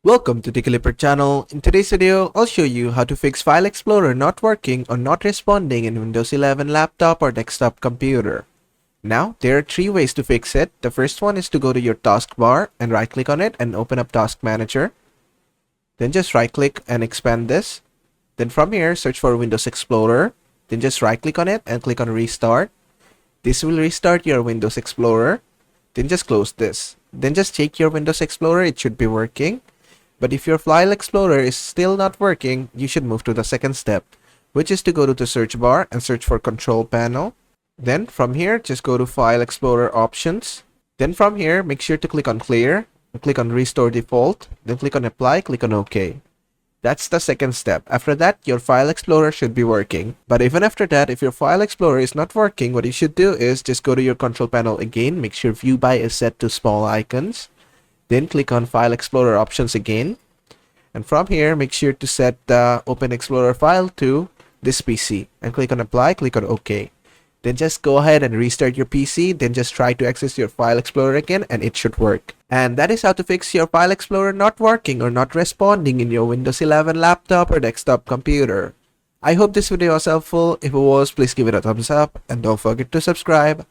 Welcome to the Clipper channel. In today's video, I'll show you how to fix File Explorer not working or not responding in Windows 11 laptop or desktop computer. Now, there are three ways to fix it. The first one is to go to your taskbar and right click on it and open up Task Manager. Then just right click and expand this. Then from here, search for Windows Explorer. Then just right click on it and click on Restart. This will restart your Windows Explorer. Then just close this. Then just check your Windows Explorer, it should be working. But if your File Explorer is still not working, you should move to the second step, which is to go to the search bar and search for Control Panel. Then from here, just go to File Explorer Options. Then from here, make sure to click on Clear, and click on Restore Default, then click on Apply, click on OK. That's the second step. After that, your File Explorer should be working. But even after that, if your File Explorer is not working, what you should do is just go to your Control Panel again, make sure View By is set to Small Icons. Then click on File Explorer Options again. And from here, make sure to set the Open Explorer file to this PC. And click on Apply, click on OK. Then just go ahead and restart your PC. Then just try to access your File Explorer again and it should work. And that is how to fix your File Explorer not working or not responding in your Windows 11 laptop or desktop computer. I hope this video was helpful. If it was, please give it a thumbs up. And don't forget to subscribe.